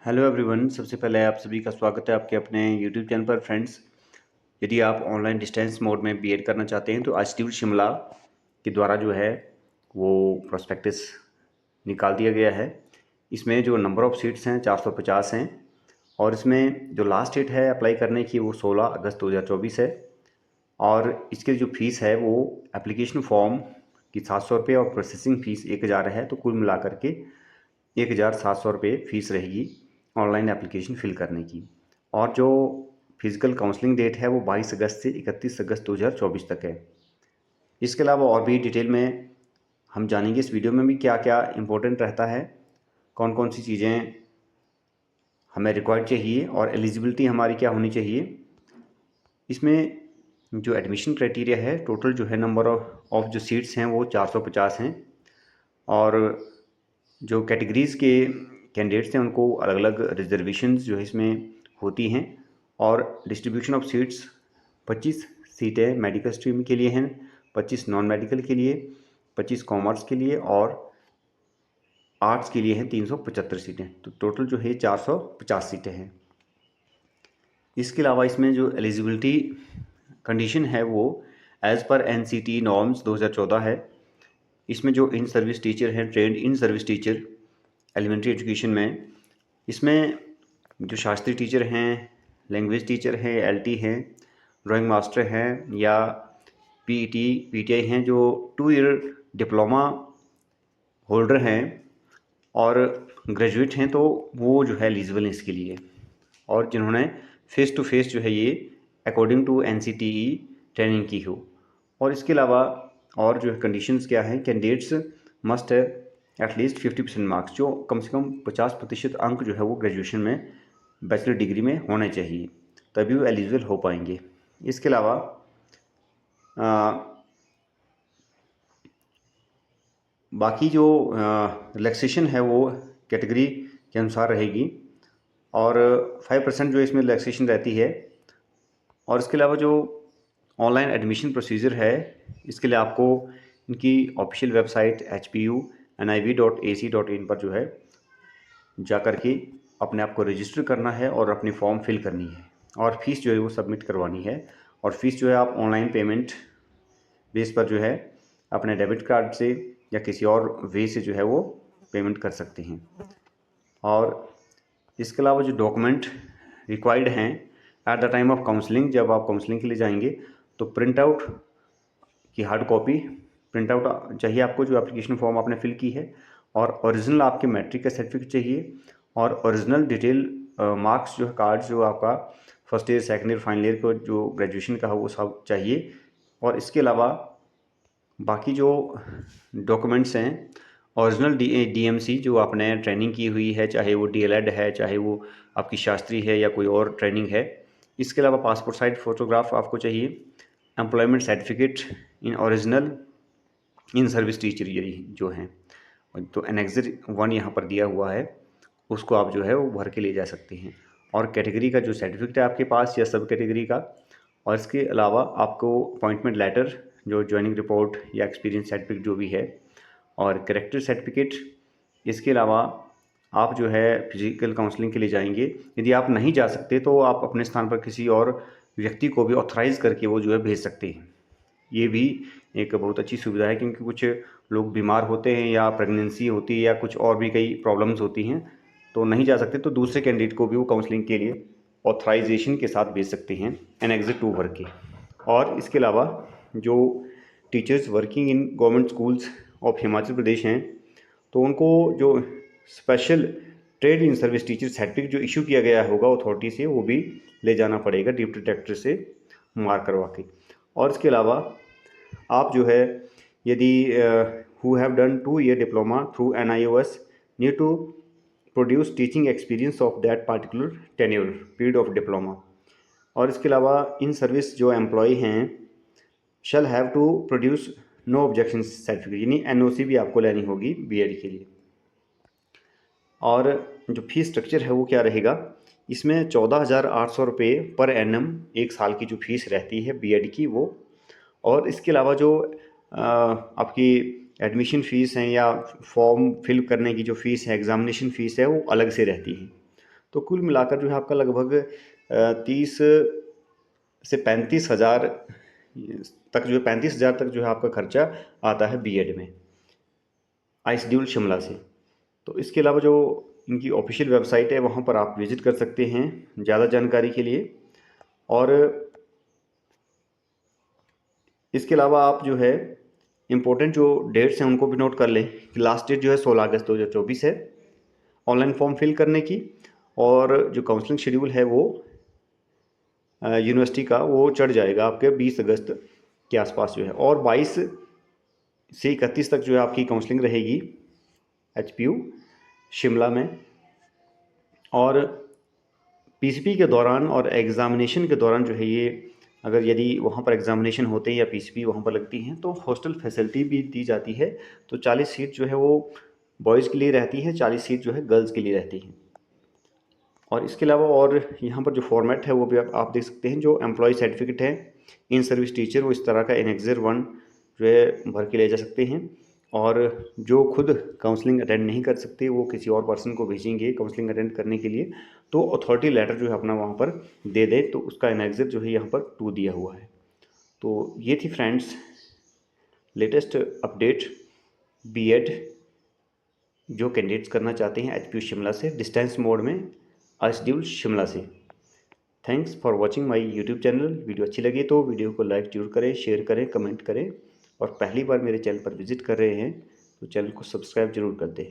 Hello everyone, सबसे पहले आप सभी का स्वागत है आपके अपने यूट्यूब चैनल पर। फ्रेंड्स, यदि आप ऑनलाइन डिस्टेंस मोड में बीएड करना चाहते हैं तो इंस्टीट्यूट शिमला के द्वारा जो है वो प्रोस्पेक्टस निकाल दिया गया है। इसमें जो नंबर ऑफ़ सीट्स हैं 450 हैं और इसमें जो लास्ट डेट है अप्लाई करने की वो 16 अगस्त 2024 है। और इसकी जो फ़ीस है वो एप्लीकेशन फ़ॉर्म की 700 रुपये और प्रोसेसिंग फ़ीस 1000 है, तो कुल मिला करके 1700 रुपये फ़ीस रहेगी ऑनलाइन एप्लीकेशन फ़िल करने की। और जो फिज़िकल काउंसलिंग डेट है वो 22 अगस्त से 31 अगस्त 2024 तक है। इसके अलावा और भी डिटेल में हम जानेंगे इस वीडियो में भी क्या क्या इम्पोर्टेंट रहता है, कौन कौन सी चीज़ें हमें रिक्वायर्ड चाहिए और एलिजिबिलिटी हमारी क्या होनी चाहिए। इसमें जो एडमिशन क्राइटेरिया है, टोटल जो है नंबर ऑफ जो सीट्स हैं वो 450 हैं और जो कैटेगरीज़ के कैंडिडेट्स हैं उनको अलग अलग रिजर्वेशंस जो है इसमें होती हैं। और डिस्ट्रीब्यूशन ऑफ सीट्स 25 सीटें मेडिकल स्ट्रीम के लिए हैं, 25 नॉन मेडिकल के लिए, 25 कॉमर्स के लिए और आर्ट्स के लिए हैं 375 सीटें। तो टोटल जो है 450 सीटें हैं। इसके अलावा इसमें जो एलिजिबिलिटी कंडीशन है वो एज़ पर NCT नॉर्म्स 2014 है। इसमें जो इन सर्विस टीचर हैं, trained in service teacher elementary education में, इसमें जो शास्त्रीय टीचर हैं, लैंग्वेज टीचर हैं, LT हैं, ड्राइंग मास्टर हैं या PET PTI हैं, जो 2 ईयर डिप्लोमा होल्डर हैं और ग्रेजुएट हैं, तो वो जो है एलिजिबल हैं इसके लिए। और जिन्होंने फ़ेस टू फेस जो है ये अकॉर्डिंग टू NCTE ट्रेनिंग की हो। और इसके अलावा और जो है कंडीशंस क्या हैं, कैंडिडेट्स मस्ट एटलीस्ट 50% मार्क्स, जो कम से कम 50% अंक जो है वो ग्रेजुएशन में बैचलर डिग्री में होने चाहिए, तभी वो एलिजिबल हो पाएंगे। इसके अलावा बाकी जो रिलैक्सेशन है वो कैटेगरी के अनुसार रहेगी और 5% जो इसमें रिलैक्सेशन रहती है। और इसके अलावा जो ऑनलाइन एडमिशन प्रोसीजर है, इसके लिए आपको इनकी ऑफिशियल वेबसाइट hpuNIV.ac.in पर जो है जा कर के अपने आप को रजिस्टर करना है और अपनी फॉर्म फिल करनी है और फीस जो है वो सबमिट करवानी है। और फीस जो है आप ऑनलाइन पेमेंट बेस पर जो है अपने डेबिट कार्ड से या किसी और वे से जो है वो पेमेंट कर सकते हैं। और इसके अलावा जो डॉक्यूमेंट रिक्वायर्ड हैं at the time of counselling, जब आप काउंसलिंग के लिए जाएंगे तो प्रिंट आउट की हार्ड कॉपी प्रिंट आउट चाहिए आपको, जो एप्लीकेशन फॉर्म आपने फिल की है, और ओरिजिनल आपके मैट्रिक का सर्टिफिकेट चाहिए और ओरिजिनल डिटेल मार्क्स जो है, कार्ड जो आपका first year second year final year को जो ग्रेजुएशन का है वो सब चाहिए। और इसके अलावा बाकी जो डॉक्यूमेंट्स हैं, ओरिजिनल DMC जो आपने ट्रेनिंग की हुई है, चाहे वो DLED है, चाहे वो आपकी शास्त्री है या कोई और ट्रेनिंग है। इसके अलावा पासपोर्ट साइज फ़ोटोग्राफ आपको चाहिए, employment certificate in original in service teacher ये जो हैं, तो एनेक्सर 1 यहाँ पर दिया हुआ है, उसको आप जो है वो भर के ले जा सकते हैं। और कैटेगरी का जो सर्टिफिकेट है आपके पास या सब कैटेगरी का, और इसके अलावा आपको अपॉइंटमेंट लेटर, जो ज्वाइनिंग रिपोर्ट या एक्सपीरियंस सर्टिफिकेट जो भी है, और कैरेक्टर सर्टिफिकेट। इसके अलावा आप जो है फिजिकल काउंसलिंग के लिए जाएंगे, यदि आप नहीं जा सकते तो आप अपने स्थान पर किसी और व्यक्ति को भी ऑथराइज़ करके वो जो है भेज सकते हैं। ये भी एक बहुत अच्छी सुविधा है, क्योंकि कुछ लोग बीमार होते हैं या प्रेगनेंसी होती है या कुछ और भी कई प्रॉब्लम्स होती हैं, तो नहीं जा सकते, तो दूसरे कैंडिडेट को भी वो काउंसलिंग के लिए ऑथराइजेशन के साथ भेज सकते हैं एनेक्स 2 भर के। और इसके अलावा जो teachers working in government schools of Himachal Pradesh हैं, तो उनको जो special trade in service teacher certificate जो इशू किया गया होगा अथॉरिटी से, वो भी ले जाना पड़ेगा डिप्टी डायरेक्टर से मार्क करवा के। और इसके अलावा आप जो है यदि who have done 2 year diploma through NIOS need to produce teaching experience of that particular tenure period of diploma. और इसके अलावा इन सर्विस जो एम्प्लॉय हैं shall have to produce no objection certificate, यानी NOC भी आपको लेनी होगी BEd के लिए। और जो फीस स्ट्रक्चर है वो क्या रहेगा, इसमें 14,800 रुपये पर एनम एक साल की जो फीस रहती है BEd की वो। और इसके अलावा जो आपकी एडमिशन फ़ीस हैं या फॉर्म फिल करने की जो फ़ीस है, एग्ज़ामिनेशन फ़ीस है, वो अलग से रहती है। तो कुल मिलाकर जो है आपका लगभग 30 से 35,000 तक जो है 35,000 तक जो है आपका खर्चा आता है बीएड में आईसीडीएल शिमला से। तो इसके अलावा जो इनकी ऑफिशियल वेबसाइट है वहाँ पर आप विजिट कर सकते हैं ज़्यादा जानकारी के लिए। और इसके अलावा आप जो है इम्पोर्टेंट जो डेट्स हैं उनको भी नोट कर लें कि लास्ट डेट जो है 16 अगस्त 2024 है ऑनलाइन फॉर्म फिल करने की। और जो काउंसलिंग शेड्यूल है वो यूनिवर्सिटी का वो चढ़ जाएगा आपके 20 अगस्त के आसपास जो है। और 22 से 31 तक जो है आपकी काउंसलिंग रहेगी एचपीयू शिमला में। और पीसीपी के दौरान और एग्ज़ामिनेशन के दौरान जो है ये अगर यदि वहाँ पर एग्ज़ामिनेशन होते हैं या पीसीपी वहाँ पर लगती हैं तो हॉस्टल फैसिलिटी भी दी जाती है। तो 40 सीट जो है वो बॉयज़ के लिए रहती है, 40 सीट जो है गर्ल्स के लिए रहती हैं। और इसके अलावा और यहाँ पर जो फॉर्मेट है वो भी आप देख सकते हैं। जो एम्प्लॉय सर्टिफिकेट है इन सर्विस टीचर वो इस तरह का एनेक्सर 1 जो है भर के ले जा सकते हैं। और जो खुद काउंसलिंग अटेंड नहीं कर सकते वो किसी और पर्सन को भेजेंगे काउंसलिंग अटेंड करने के लिए, तो अथॉरिटी लेटर जो है अपना वहाँ पर दे दे, तो उसका एनेक्सर जो है यहाँ पर 2 दिया हुआ है। तो ये थी फ्रेंड्स लेटेस्ट अपडेट बीएड जो कैंडिडेट्स करना चाहते हैं एचपीयू शिमला से डिस्टेंस मोड में आईसीडीएल शिमला से। Thanks for watching my YouTube channel. Video अच्छी लगी तो वीडियो को लाइक जरूर करें, शेयर करें, कमेंट करें। और पहली बार मेरे चैनल पर विजिट कर रहे हैं तो चैनल को सब्सक्राइब जरूर कर दें।